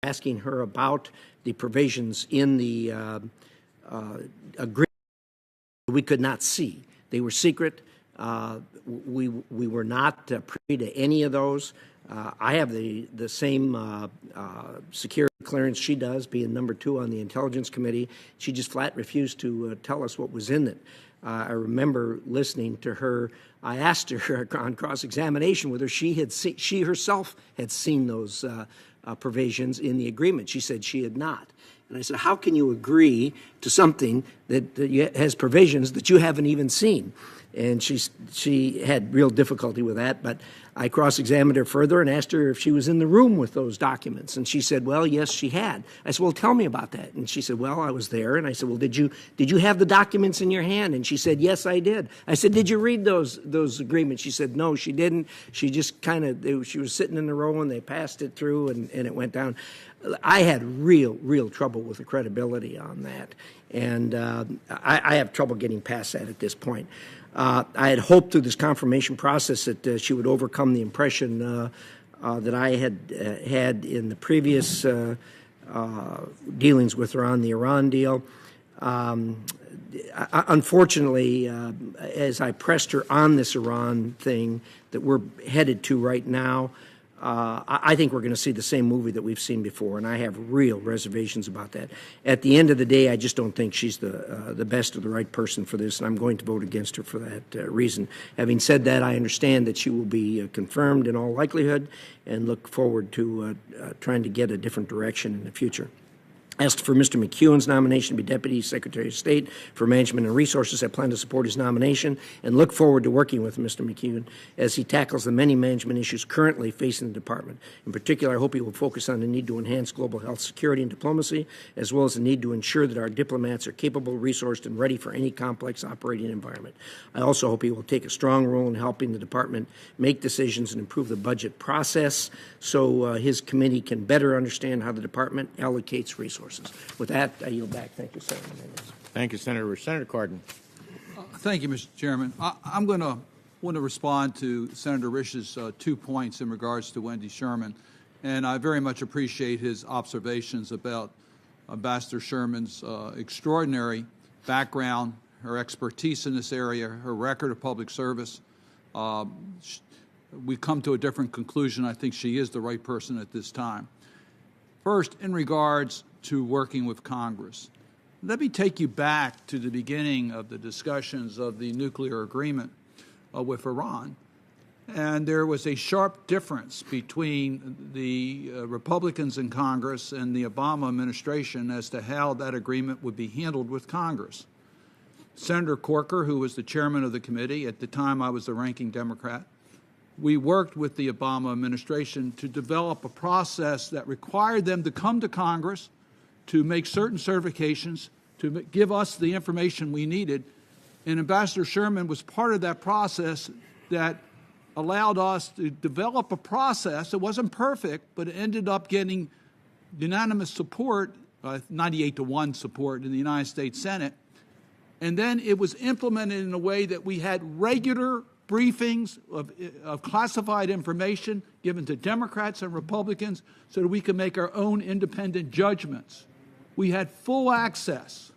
asking her about the provisions in the agreement we could not see. They were secret. We were not privy to any of those. I have the same security clearance she does, being number 2 on the Intelligence Committee. She just flat refused to tell us what was in it. I remember listening to her. I asked her on cross-examination whether she herself had seen those provisions in the agreement. She said she had not. And I said, how can you agree to something that has provisions that you haven't even seen? And she had real difficulty with that, but I cross-examined her further and asked her if she was in the room with those documents. And she said, well, yes, she had. I said, well, tell me about that. And she said, well, I was there. And I said, well, did you have the documents in your hand? And she said, yes, I did. I said, did you read those agreements? She said, no, she didn't. She just she was sitting in the row and they passed it through and it went down. I had real trouble with the credibility on that. And I have trouble getting past that at this point. I had hoped through this confirmation process that she would overcome the impression that I had had in the previous dealings with her on the Iran deal. Unfortunately, as I pressed her on this Iran thing that we're headed to right now, I think we're going to see the same movie that we've seen before, and I have real reservations about that. At the end of the day, I just don't think she's the best or the right person for this, and I'm going to vote against her for that reason. Having said that, I understand that she will be confirmed in all likelihood and look forward to trying to get a different direction in the future. Asked for Mr. McEwen's nomination to be Deputy Secretary of State for Management and Resources. I plan to support his nomination and look forward to working with Mr. McEwen as he tackles the many management issues currently facing the department. In particular, I hope he will focus on the need to enhance global health security and diplomacy, as well as the need to ensure that our diplomats are capable, resourced, and ready for any complex operating environment. I also hope he will take a strong role in helping the department make decisions and improve the budget process so his committee can better understand how the department allocates resources. With that, I yield back. Thank you, Senator. Thank you, Senator. Senator Cardin. Thank you, Mr. Chairman. I'm going to want to respond to Senator Risch's 2 points in regards to Wendy Sherman, and I very much appreciate his observations about Ambassador Sherman's extraordinary background, her expertise in this area, her record of public service. We've come to a different conclusion. I think she is the right person at this time. First, in regards to working with Congress, let me take you back to the beginning of the discussions of the nuclear agreement with Iran. And there was a sharp difference between the Republicans in Congress and the Obama administration as to how that agreement would be handled with Congress. Senator Corker, who was the chairman of the committee, at the time I was the ranking Democrat, we worked with the Obama administration to develop a process that required them to come to Congress to make certain certifications, to give us the information we needed. And Ambassador Sherman was part of that process that allowed us to develop a process. It wasn't perfect, but it ended up getting unanimous support, 98-1 support in the United States Senate. And then it was implemented in a way that we had regular briefings of classified information given to Democrats and Republicans so that we could make our own independent judgments. We had full access,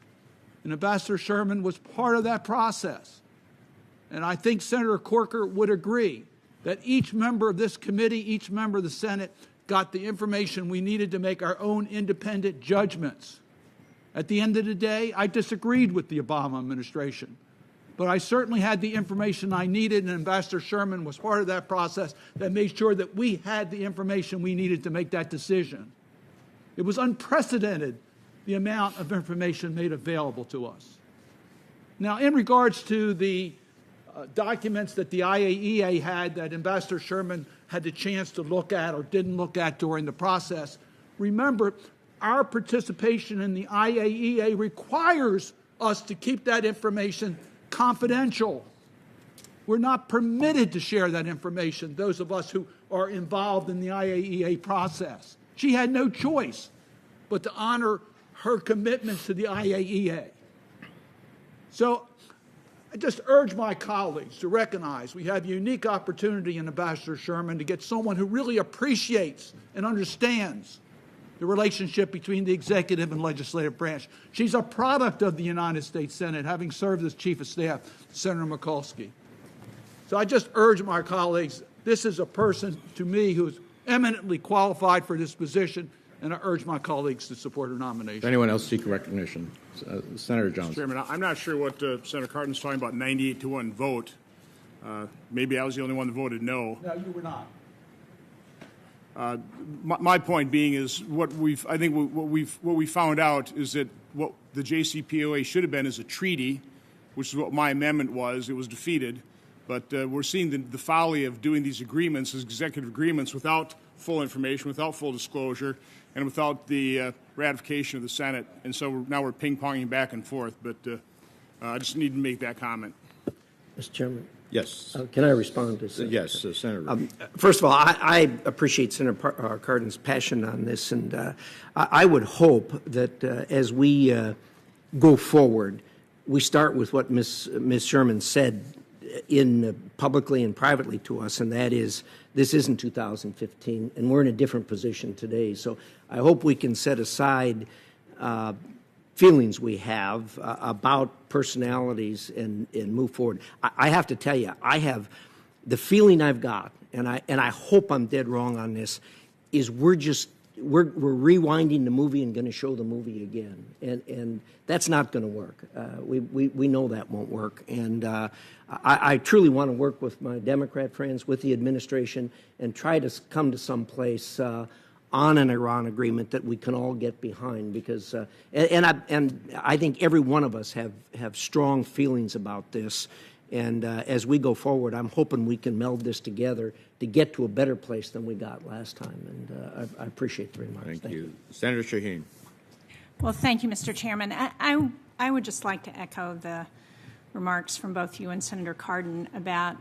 and Ambassador Sherman was part of that process. And I think Senator Corker would agree that each member of this committee, each member of the Senate, got the information we needed to make our own independent judgments. At the end of the day, I disagreed with the Obama administration, but I certainly had the information I needed, and Ambassador Sherman was part of that process that made sure that we had the information we needed to make that decision. It was unprecedented, the amount of information made available to us. Now, in regards to the documents that the IAEA had that Ambassador Sherman had the chance to look at or didn't look at during the process, remember, our participation in the IAEA requires us to keep that information confidential. We're not permitted to share that information, those of us who are involved in the IAEA process. She had no choice but to honor her commitments to the IAEA. So I just urge my colleagues to recognize we have a unique opportunity in Ambassador Sherman to get someone who really appreciates and understands the relationship between the executive and legislative branch. She's a product of the United States Senate, having served as Chief of Staff to Senator Mikulski. So I just urge my colleagues, this is a person, to me, who is eminently qualified for this position, and I urge my colleagues to support her nomination. Does anyone else seek recognition? Senator Jones. Chairman, I'm not sure what Senator Cardin's talking about, 98-1 vote. Maybe I was the only one that voted no. No, you were not. My point being is what we found out is that what the JCPOA should have been is a treaty, which is what my amendment was. It was defeated, but we're seeing the folly of doing these agreements as executive agreements without full information, without full disclosure, and without the ratification of the Senate. And so now we're ping-ponging back and forth. But I just need to make that comment. Mr. Chairman. Yes. Can I respond to Senator? Yes, Senator. First of all, I appreciate Senator Cardin's passion on this, and I would hope that as we go forward, we start with what Ms. Sherman said publicly and privately to us, and that is this isn't 2015, and we're in a different position today. So I hope we can set aside feelings we have about personalities and move forward. I have to tell you, I have the feeling I've got, and I hope I'm dead wrong on this, is we're rewinding the movie and going to show the movie again, and that's not going to work. We know that won't work, and I truly want to work with my Democrat friends, with the administration, and try to come to some place on an Iran agreement that we can all get behind, because I think every one of us have strong feelings about this, and as we go forward, I'm hoping we can meld this together to get to a better place than we got last time, and I appreciate it very much. Thank you. Senator Shaheen. Well, thank you, Mr. Chairman. I would just like to echo the remarks from both you and Senator Cardin about